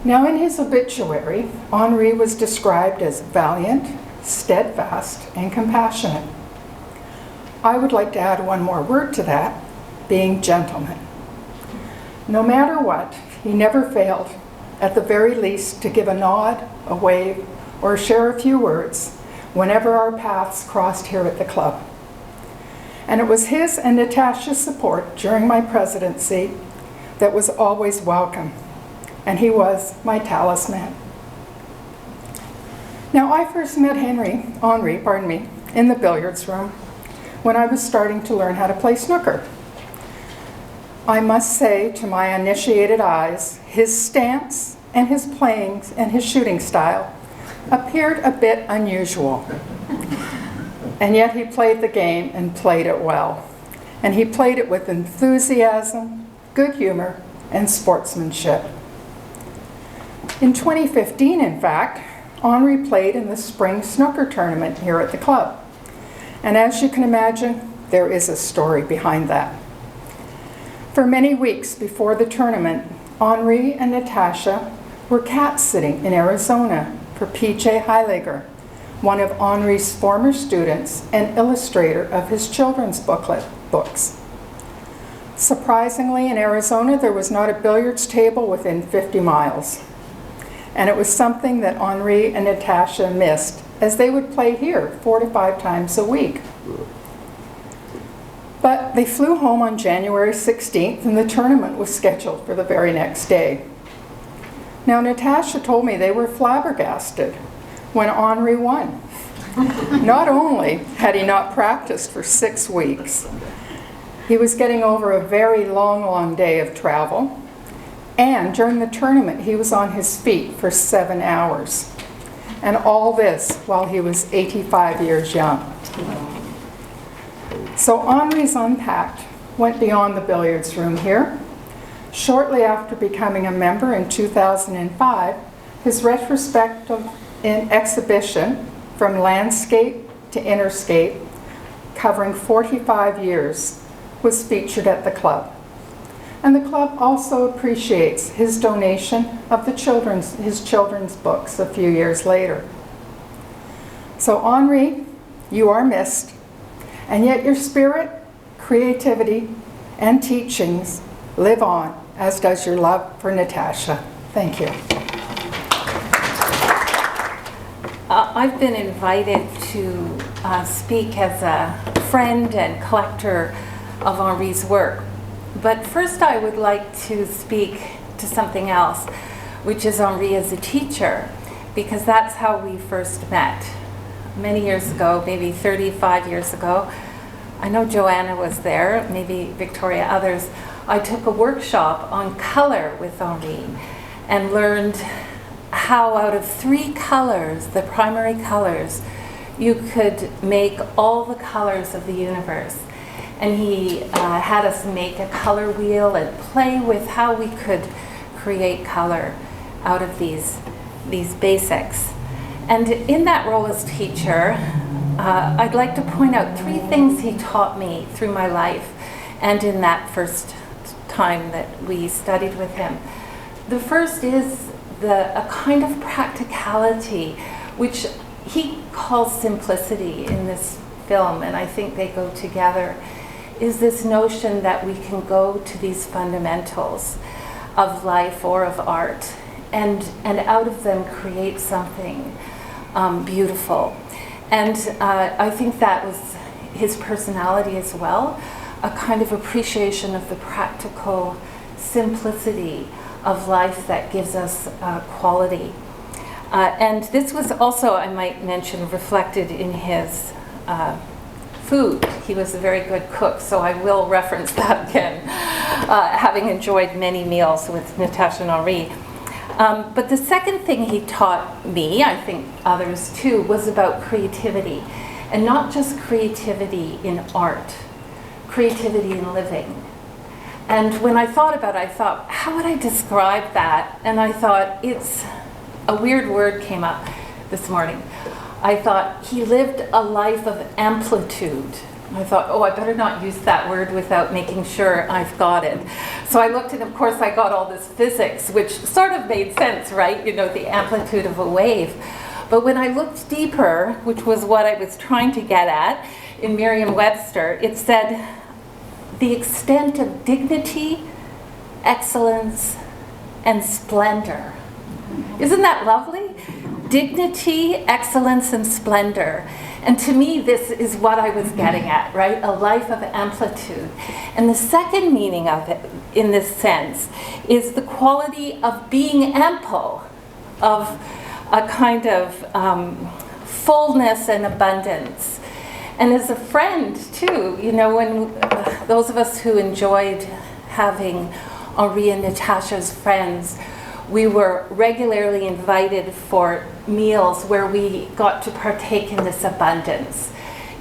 Now, in his obituary, Henri was described as valiant, steadfast, and compassionate. I would like to add one more word to that, being gentleman. No matter what, he never failed, at the very least, to give a nod, a wave, or share a few words whenever our paths crossed here at the club. And it was his and Natasha's support during my presidency that was always welcome, and he was my talisman. Now, I first met Henri, in the billiards room when I was starting to learn how to play snooker. I must say, to my uninitiated eyes, his stance and his playing and his shooting style appeared a bit unusual. And yet he played the game and played it well. And he played it with enthusiasm, good humor, and sportsmanship. In 2015, in fact, Henri played in the spring snooker tournament here at the club. And as you can imagine, there is a story behind that. For many weeks before the tournament, Henri and Natasha were cat-sitting in Arizona for P.J. Heiliger, one of Henri's former students and illustrator of his children's books. Surprisingly, in Arizona, there was not a billiards table within 50 miles. And it was something that Henri and Natasha missed, as they would play here 4 to 5 times a week. But they flew home on January 16th, and the tournament was scheduled for the very next day. Now, Natasha told me they were flabbergasted when Henri won. Not only had he not practiced for 6 weeks, he was getting over a very long day of travel, and during the tournament he was on his feet for 7 hours. And all this while he was 85 years young. So Henri's Unpacked went beyond the billiards room here. Shortly after becoming a member in 2005, his retrospective exhibition, From Landscape to Interscape, covering 45 years, was featured at the club. And the club also appreciates his donation of his children's books a few years later. So Henri, you are missed, and yet your spirit, creativity, and teachings live on, as does your love for Natasha. Thank you. I've been invited to speak as a friend and collector of Henri's work. But first I would like to speak to something else, which is Henri as a teacher, because that's how we first met. Many years ago, maybe 35 years ago, I know Joanna was there, maybe Victoria, others. I took a workshop on color with Henri and learned how out of 3 colors, the primary colors, you could make all the colors of the universe. And he had us make a color wheel and play with how we could create color out of these basics. And in that role as teacher, I'd like to point out 3 things he taught me through my life and in that first time that we studied with him. The first is a kind of practicality, which he calls simplicity in this film, and I think they go together, is this notion that we can go to these fundamentals of life or of art and out of them create something beautiful. And I think that was his personality as well, a kind of appreciation of the practical simplicity of life that gives us quality. And this was also, I might mention, reflected in his food. He was a very good cook, so I will reference that again, having enjoyed many meals with Natasha and Henri. But the second thing he taught me, I think others too, was about creativity. And not just creativity in art, creativity in living. And when I thought about it, I thought, how would I describe that? And I thought, a weird word came up this morning. I thought he lived a life of amplitude. I thought, oh, I better not use that word without making sure I've got it. So I looked, and of course I got all this physics, which sort of made sense, right? You know, the amplitude of a wave. But when I looked deeper, which was what I was trying to get at in Merriam-Webster, it said the extent of dignity, excellence, and splendor. Isn't that lovely? Dignity, excellence, and splendor. And to me, this is what I was getting at, right? A life of amplitude. And the second meaning of it, in this sense, is the quality of being ample, of a kind of fullness and abundance. And as a friend, too, you know, when those of us who enjoyed having Henri and Natasha's friends, we were regularly invited for meals where we got to partake in this abundance.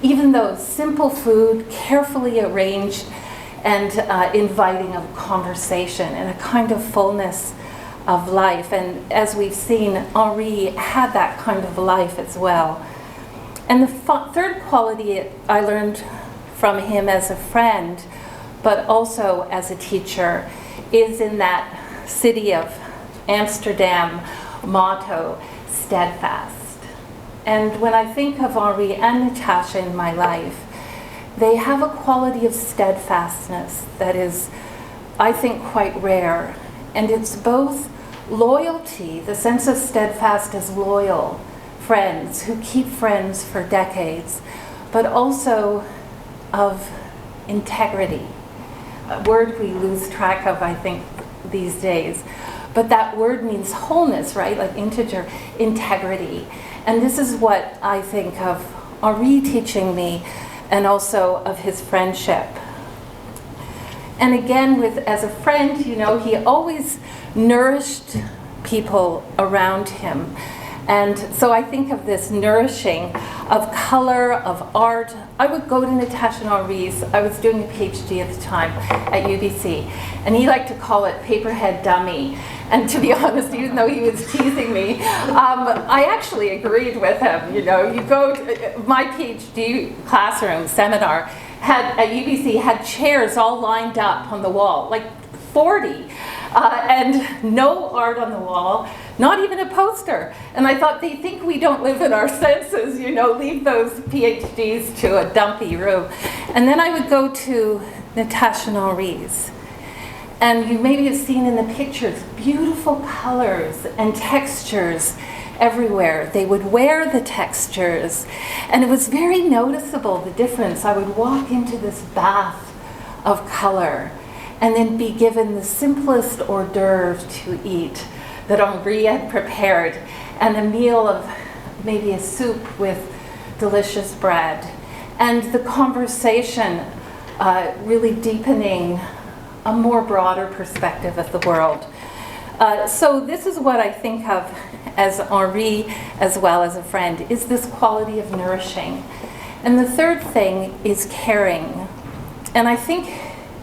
Even though simple food, carefully arranged, and inviting of conversation and a kind of fullness of life. And as we've seen, Henri had that kind of life as well. And the third quality I learned from him as a friend, but also as a teacher, is in that city of Amsterdam motto, steadfast. And when I think of Henri and Natasha in my life, they have a quality of steadfastness that is, I think, quite rare. And it's both loyalty, the sense of steadfast as loyal friends who keep friends for decades, but also of integrity, a word we lose track of, I think, these days. But that word means wholeness, right? Like integer, integrity. And this is what I think of Henri teaching me, and also of his friendship. And again, as a friend, you know, he always nourished people around him. And so I think of this nourishing of color, of art. I would go to Natasha and Henri's. I was doing a PhD at the time at UBC, and he liked to call it paperhead dummy. And to be honest, even though he was teasing me, I actually agreed with him. You know, you go to my PhD classroom seminar at UBC had chairs all lined up on the wall, like 40, and no art on the wall, not even a poster. And I thought, they think we don't live in our senses, you know, leave those PhDs to a dumpy room. And then I would go to Natasha and Henri's. And you maybe have seen in the pictures, beautiful colors and textures everywhere. They would wear the textures, and it was very noticeable, the difference. I would walk into this bath of color and then be given the simplest hors d'oeuvre to eat that Henri had prepared, and a meal of maybe a soup with delicious bread. And the conversation really deepening a more broader perspective of the world. So this is what I think of as Henri, as well as a friend, is this quality of nourishing. And the third thing is caring. And I think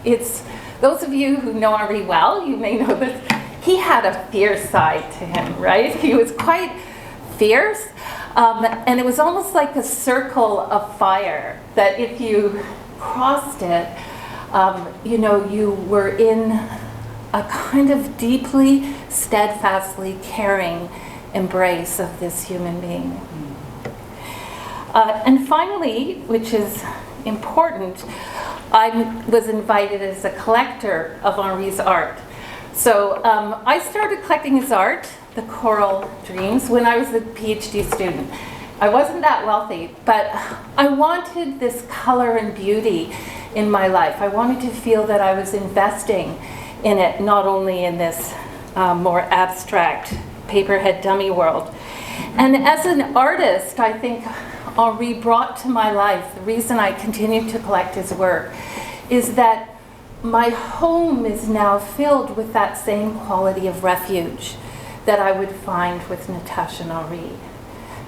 it's, those of you who know Henri well, you may know that he had a fierce side to him, right? He was quite fierce, and it was almost like a circle of fire, that if you crossed it, you know, you were in a kind of deeply, steadfastly caring embrace of this human being. And finally, which is important, I was invited as a collector of Henri's art. So I started collecting his art, the Coral Dreams, when I was a PhD student. I wasn't that wealthy, but I wanted this color and beauty in my life. I wanted to feel that I was investing in it, not only in this more abstract paperhead dummy world. And as an artist, I think Henri brought to my life, the reason I continue to collect his work, is that my home is now filled with that same quality of refuge that I would find with Natasha and Henri.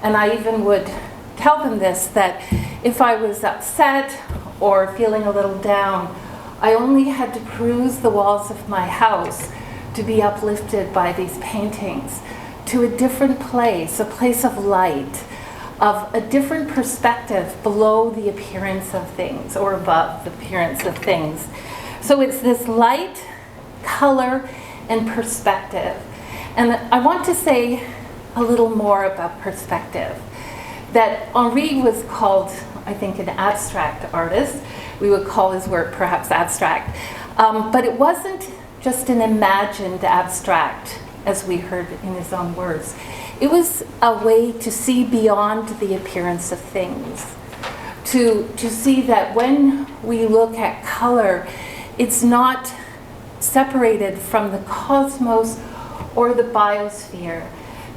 And I even would tell them this, that if I was upset or feeling a little down, I only had to peruse the walls of my house to be uplifted by these paintings to a different place, a place of light, of a different perspective below the appearance of things, or above the appearance of things. So it's this light, color, and perspective. And I want to say a little more about perspective. That Henri was called, I think, an abstract artist. We would call his work perhaps abstract. But it wasn't just an imagined abstract, as we heard in his own words. It was a way to see beyond the appearance of things, to see that when we look at color, it's not separated from the cosmos or the biosphere,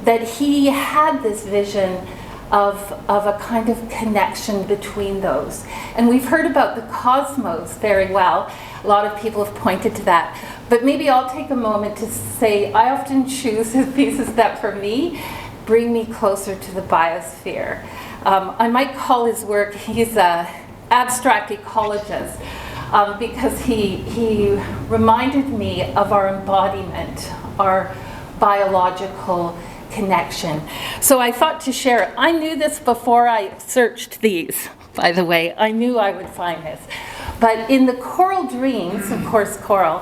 that he had this vision of a kind of connection between those. And we've heard about the cosmos very well. A lot of people have pointed to that. But maybe I'll take a moment to say I often choose pieces that, for me, bring me closer to the biosphere. I might call his work, he's an abstract ecologist, because he reminded me of our embodiment, our biological connection. So I thought to share it. I knew this before I searched these, by the way. I knew I would find this. But in the coral dreams, of course, coral,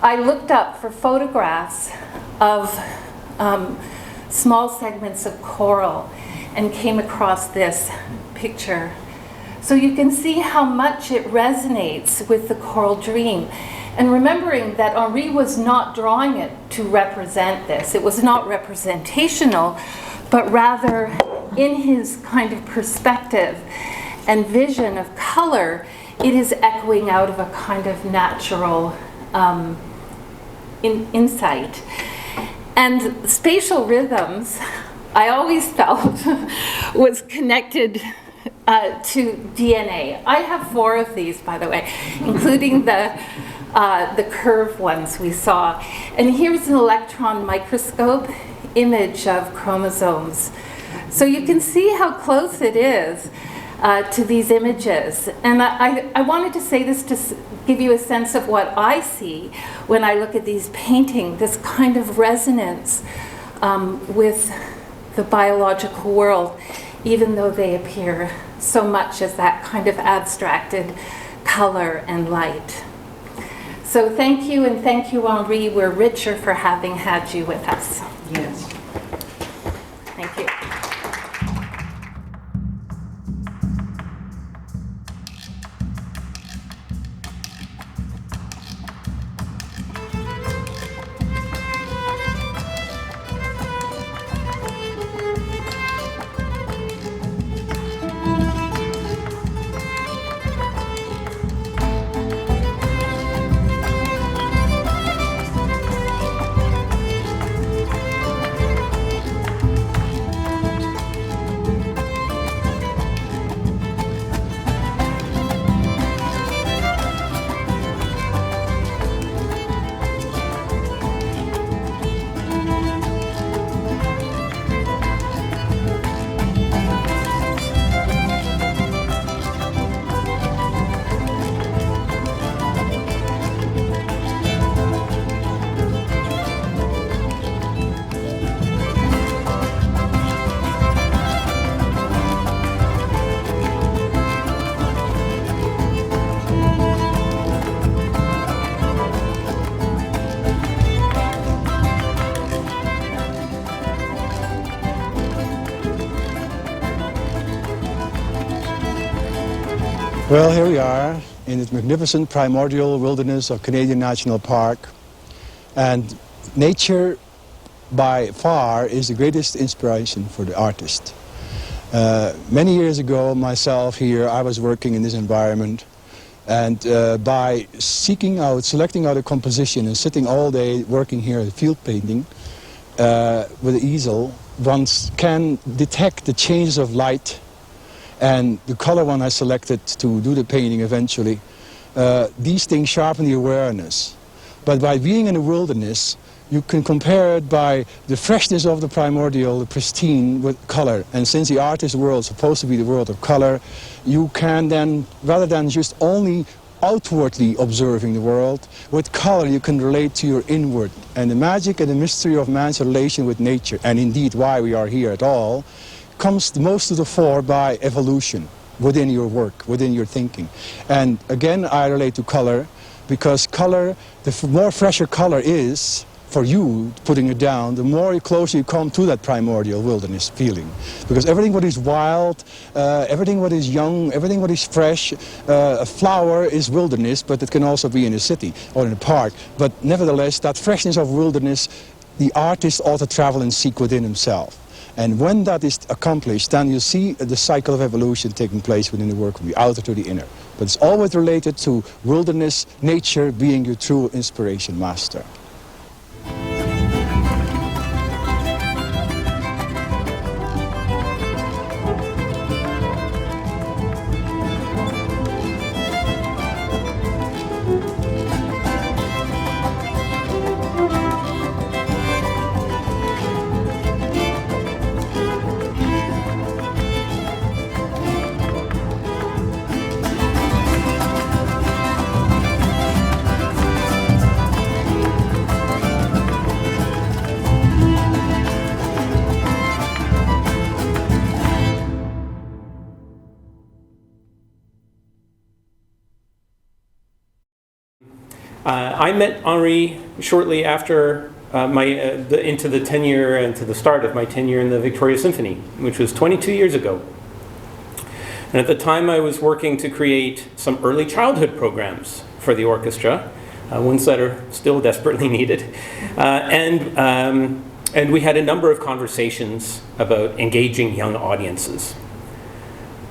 I looked up for photographs of small segments of coral and came across this picture. So you can see how much it resonates with the coral dream. And remembering that Henri was not drawing it to represent this. It was not representational, but rather in his kind of perspective and vision of color, it is echoing out of a kind of natural insight. And spatial rhythms, I always felt, was connected to DNA. I have 4 of these, by the way, including the curved ones we saw. And here's an electron microscope image of chromosomes. So you can see how close it is to these images. And I wanted to say this to give you a sense of what I see when I look at these paintings, this kind of resonance with the biological world, even though they appear so much as that kind of abstracted color and light. So thank you, and thank you, Henri. We're richer for having had you with us. Yes. Thank you. Well, here we are in the magnificent primordial wilderness of Canadian National Park, and nature by far is the greatest inspiration for the artist. Many years ago, myself here, I was working in this environment, and by seeking out, selecting out a composition and sitting all day working here at field painting with an easel, one can detect the changes of light. And the color one I selected to do the painting eventually, these things sharpen the awareness. But by being in the wilderness, you can compare it by the freshness of the primordial, the pristine, with color. And since the artist world is supposed to be the world of color, you can then, rather than just only outwardly observing the world, with color you can relate to your inward. And the magic and the mystery of man's relation with nature, and indeed why we are here at all, comes the most to the fore by evolution within your work, within your thinking. And again, I relate to color, because color, the more fresher color is, for you, putting it down, the more closer you come to that primordial wilderness feeling. Because everything what is wild, everything what is young, everything what is fresh, a flower is wilderness, but it can also be in a city or in a park. But nevertheless, that freshness of wilderness, the artist ought to travel and seek within himself. And when that is accomplished, then you see the cycle of evolution taking place within the work, from the outer to the inner. But it's always related to wilderness, nature being your true inspiration master. I met Henri shortly after into the tenure and to the start of my tenure in the Victoria Symphony, which was 22 years ago. And at the time I was working to create some early childhood programs for the orchestra, ones that are still desperately needed. And we had a number of conversations about engaging young audiences.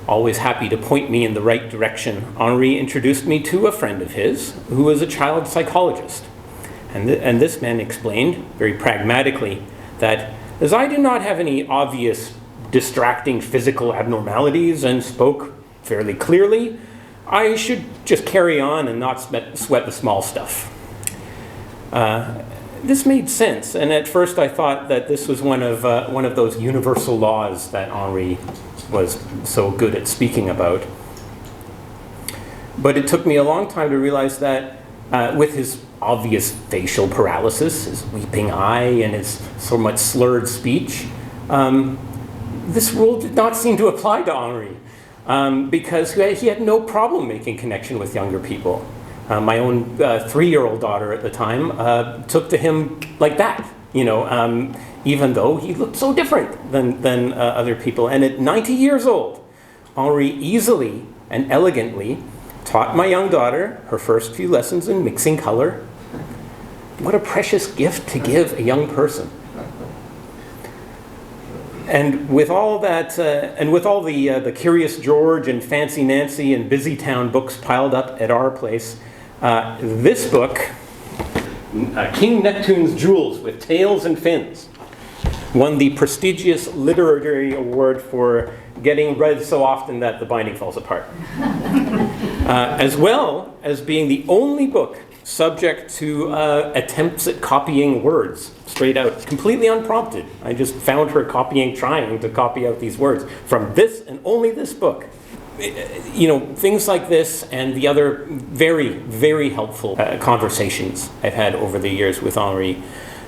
Always happy to point me in the right direction, Henri introduced me to a friend of his who was a child psychologist. And this man explained, very pragmatically, that as I do not have any obvious distracting physical abnormalities and spoke fairly clearly, I should just carry on and not sweat the small stuff. This made sense, and at first I thought that this was one of those universal laws that Henri was so good at speaking about. But it took me a long time to realize that with his obvious facial paralysis, his weeping eye, and his so much slurred speech, this rule did not seem to apply to Henri, because he had no problem making connection with younger people. My own 3-year-old daughter at the time took to him like that, even though he looked so different than other people. And at 90 years old, Henri easily and elegantly taught my young daughter her first few lessons in mixing color. What a precious gift to give a young person. And with all that, and with all the Curious George and Fancy Nancy and Busy Town books piled up at our place, this book, King Neptune's Jewels with Tails and Fins, won the prestigious literary award for getting read so often that the binding falls apart. As well as being the only book subject to attempts at copying words, straight out, completely unprompted. I just found her trying to copy out these words from this and only this book. Things like this and the other very, very helpful conversations I've had over the years with Henri,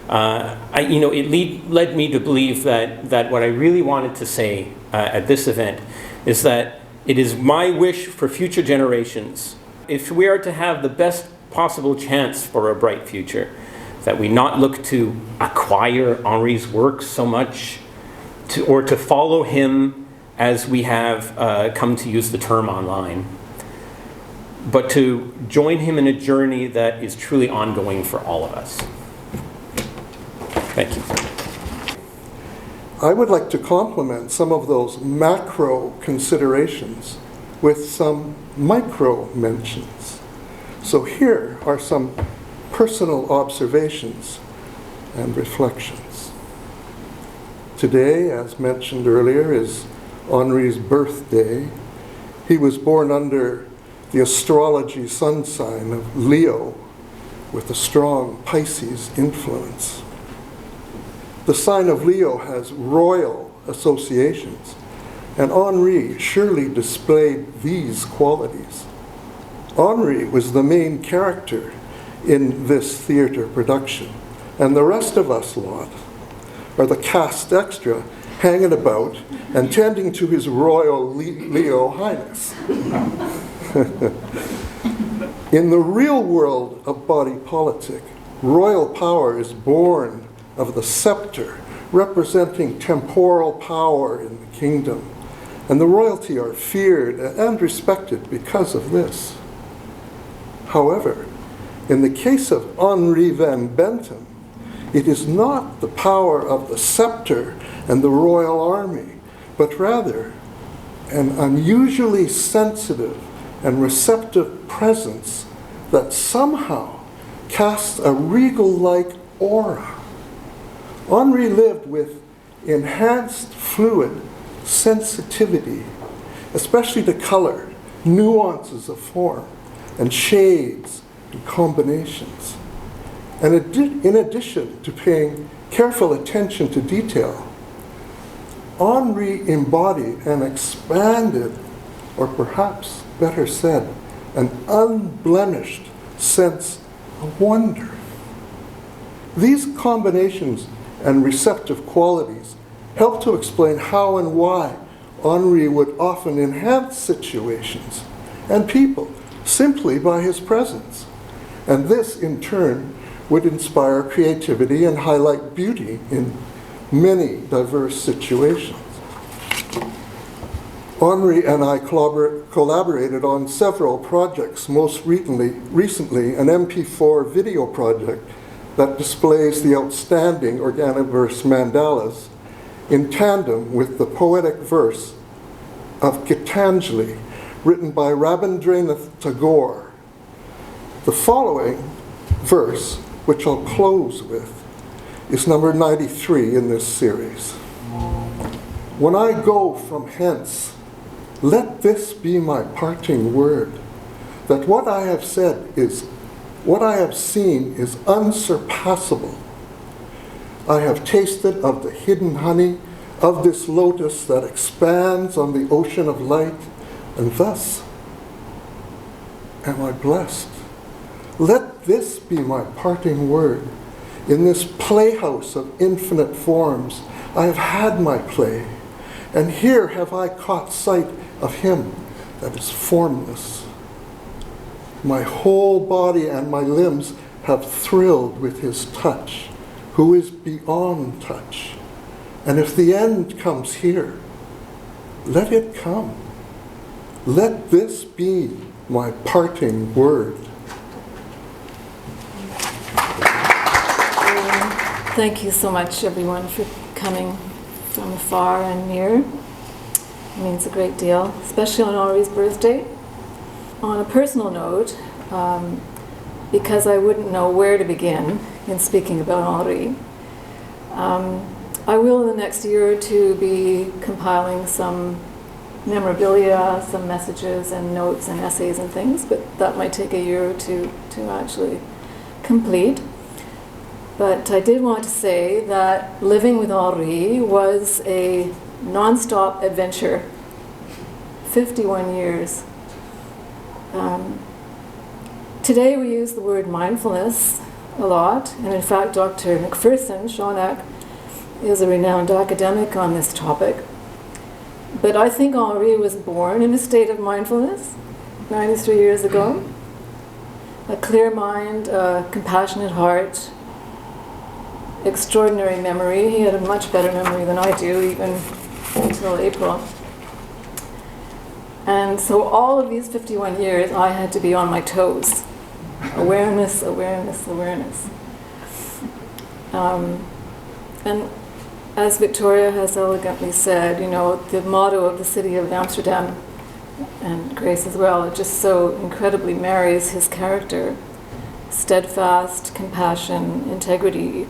it led me to believe that what I really wanted to say at this event is that it is my wish for future generations, if we are to have the best possible chance for a bright future, that we not look to acquire Henri's work so much, or to follow him as we have come to use the term online, but to join him in a journey that is truly ongoing for all of us. Thank you. I would like to complement some of those macro considerations with some micro mentions. So here are some personal observations and reflections. Today, as mentioned earlier, is Henri's birthday. He was born under the astrology sun sign of Leo, with a strong Pisces influence. The sign of Leo has royal associations, and Henri surely displayed these qualities. Henri was the main character in this theater production, and the rest of us lot are the cast extra hanging about and tending to his royal Leo Highness. In the real world of body politic, royal power is born of the scepter, representing temporal power in the kingdom, and the royalty are feared and respected because of this. However, in the case of Henri van Bentum, it is not the power of the scepter and the royal army, but rather an unusually sensitive and receptive presence that somehow casts a regal-like aura. Henri lived with enhanced fluid sensitivity, especially to color, nuances of form, and shades and combinations. And in addition to paying careful attention to detail, Henri embodied an expanded, or perhaps better said, an unblemished sense of wonder. These combinations and receptive qualities help to explain how and why Henri would often enhance situations and people simply by his presence. And this, in turn, would inspire creativity and highlight beauty in many diverse situations. Henri and I collaborated on several projects, most recently an MP4 video project that displays the outstanding Organiverse mandalas in tandem with the poetic verse of Gitanjali, written by Rabindranath Tagore. The following verse, which I'll close with, is number 93 in this series. When I go from hence, let this be my parting word, that what I have seen is unsurpassable. I have tasted of the hidden honey of this lotus that expands on the ocean of light, and thus am I blessed. Let this be my parting word. In this playhouse of infinite forms, I have had my play, and here have I caught sight of him that is formless. My whole body and my limbs have thrilled with his touch, who is beyond touch. And if the end comes here, let it come. Let this be my parting word. Thank you so much, everyone, for coming from far and near. It means a great deal, especially on Henri's birthday. On a personal note, because I wouldn't know where to begin in speaking about Henri, I will in the next year or two be compiling some memorabilia, some messages and notes and essays and things, but that might take a year or two to actually complete. But I did want to say that living with Henri was a non-stop adventure. 51 years. Today we use the word mindfulness a lot, and in fact Dr. McPherson, Shonak, is a renowned academic on this topic. But I think Henri was born in a state of mindfulness 93 years ago. A clear mind, a compassionate heart, extraordinary memory. He had a much better memory than I do, even until April. And so all of these 51 years, I had to be on my toes. Awareness, awareness, awareness. And as Victoria has elegantly said, you know, the motto of the city of Amsterdam, and Grace as well, it just so incredibly marries his character. Steadfast, compassion, integrity.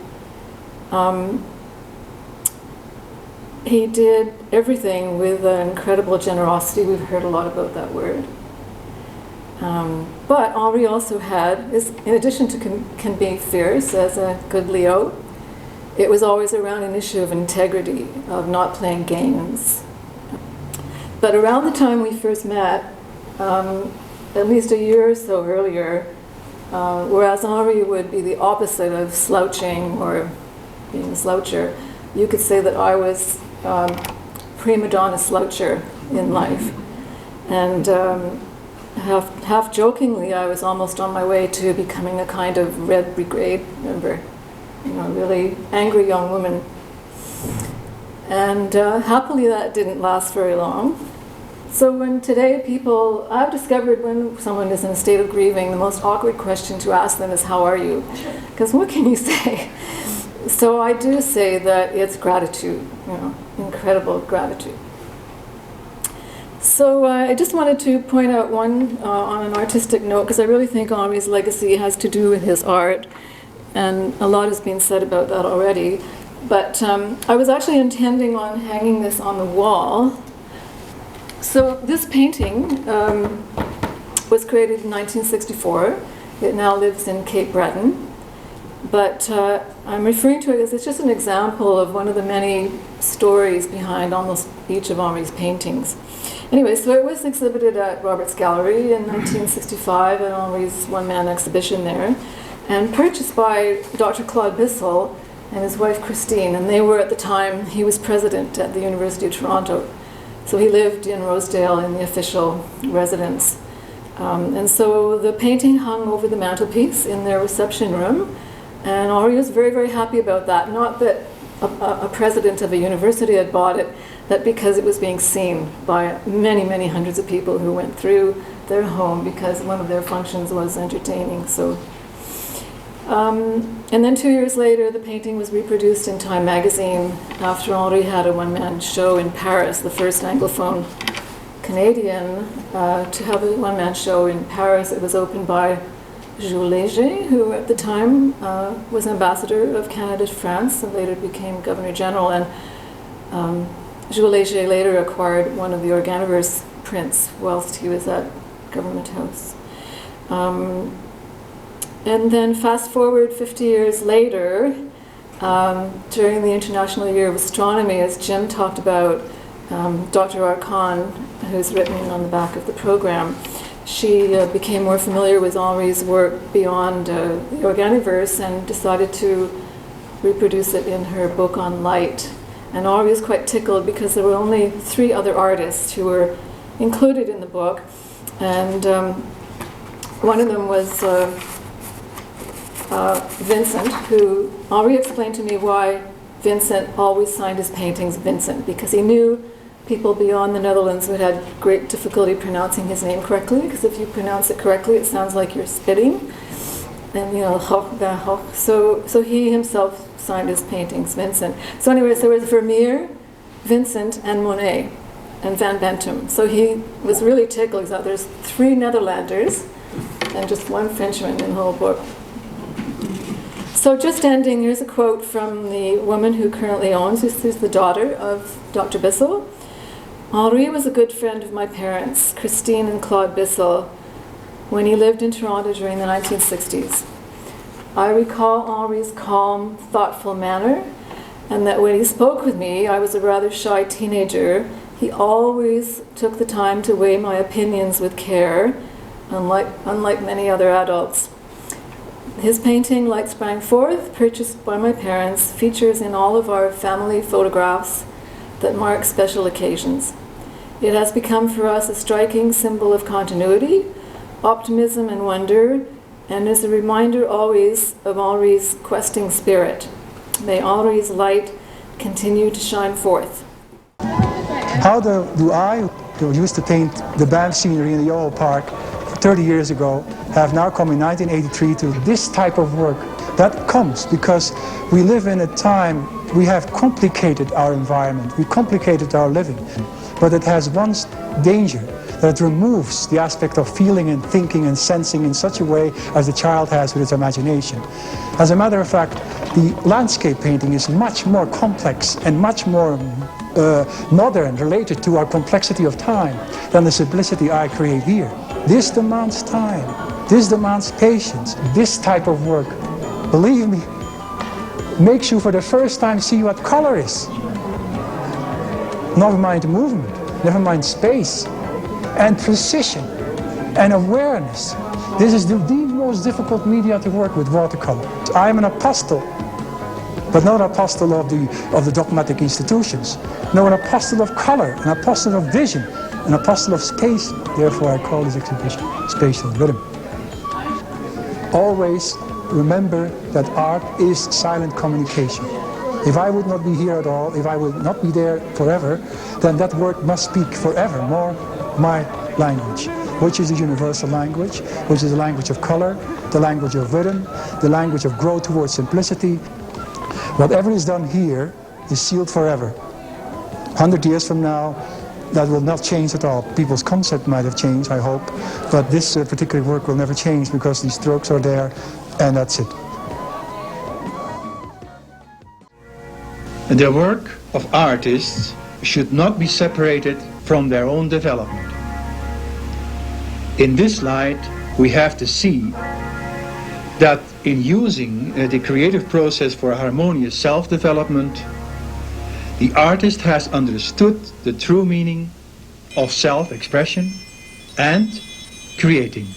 He did everything with an incredible generosity. We've heard a lot about that word. But Henri also had, in addition to can be fierce as a good Leo, it was always around an issue of integrity, of not playing games. But around the time we first met, at least a year or so earlier, whereas Henri would be the opposite of slouching or being a sloucher, you could say that I was prima donna sloucher in life. And half jokingly, I was almost on my way to becoming a kind of Red Brigade member, you know, a really angry young woman. And happily that didn't last very long. So when today I've discovered when someone is in a state of grieving, the most awkward question to ask them is, how are you? Because what can you say? So I do say that it's gratitude, you know, incredible gratitude. So I just wanted to point out one on an artistic note, because I really think Henri's legacy has to do with his art, and a lot has been said about that already. But I was actually intending on hanging this on the wall. So this painting was created in 1964. It now lives in Cape Breton. But I'm referring to it as it's just an example of one of the many stories behind almost each of Henri's paintings. Anyway, so it was exhibited at Robert's Gallery in 1965 at Henri's one-man exhibition there, and purchased by Dr. Claude Bissell and his wife Christine, and they were at the time, he was president at the University of Toronto. So he lived in Rosedale in the official residence. And so the painting hung over the mantelpiece in their reception room, and Henri was very, very happy about that. Not that a president of a university had bought it, but because it was being seen by many, many hundreds of people who went through their home because one of their functions was entertaining. So, and then 2 years later, the painting was reproduced in Time magazine after Henri had a one-man show in Paris, the first Anglophone Canadian to have a one-man show in Paris. It was opened by Jules Léger, who at the time was ambassador of Canada to France and later became Governor General. And Jules Léger later acquired one of the Organoverse prints whilst he was at Government House. And then fast forward 50 years later, during the International Year of Astronomy, as Jim talked about, Dr. Arcon, who's written on the back of the program, she became more familiar with Henri's work beyond the Organoverse and decided to reproduce it in her book on light. And Henri was quite tickled because there were only 3 other artists who were included in the book. And one of them was Vincent, who Henri explained to me why Vincent always signed his paintings Vincent, because he knew people beyond the Netherlands would have great difficulty pronouncing his name correctly, because if you pronounce it correctly, it sounds like you're spitting. And, you know, so he himself signed his paintings Vincent. So anyways, there was Vermeer, Vincent, and Monet, and Van Bentum. So he was really tickled. He thought there's 3 Netherlanders and just 1 Frenchman in the whole book. So just ending, here's a quote from the woman who currently owns, who's the daughter of Dr. Bissell. Henri was a good friend of my parents, Christine and Claude Bissell, when he lived in Toronto during the 1960s. I recall Henri's calm, thoughtful manner, and that when he spoke with me, I was a rather shy teenager, he always took the time to weigh my opinions with care, unlike many other adults. His painting, Light Sprang Forth, purchased by my parents, features in all of our family photographs that mark special occasions. It has become for us a striking symbol of continuity, optimism and wonder, and is a reminder always of Henri's questing spirit. May Henri's light continue to shine forth. How do I, who used to paint the band scenery in the Yoho Park 30 years ago, have now come in 1983 to this type of work? That comes because we live in a time, we have complicated our environment, we complicated our living, but it has one danger, that it removes the aspect of feeling and thinking and sensing in such a way as the child has with its imagination. As a matter of fact, the landscape painting is much more complex and much more modern, related to our complexity of time, than the simplicity I create here. This demands time, this demands patience. This type of work, believe me, makes you for the first time see what color is. Never mind movement, never mind space, and precision, and awareness. This is the most difficult media to work with, watercolor. I'm an apostle, but not an apostle of the dogmatic institutions. No, an apostle of color, an apostle of vision, an apostle of space. Therefore, I call this exhibition Spatial Rhythm. Always remember that art is silent communication. If I would not be here at all, if I would not be there forever, then that work must speak forevermore my language, which is the universal language, which is the language of color, the language of rhythm, the language of growth towards simplicity. Whatever is done here is sealed forever. 100 years from now, that will not change at all. People's concept might have changed, I hope, but this particular work will never change because these strokes are there, and that's it. The work of artists should not be separated from their own development. In this light, we have to see that in using the creative process for harmonious self-development, the artist has understood the true meaning of self-expression and creating.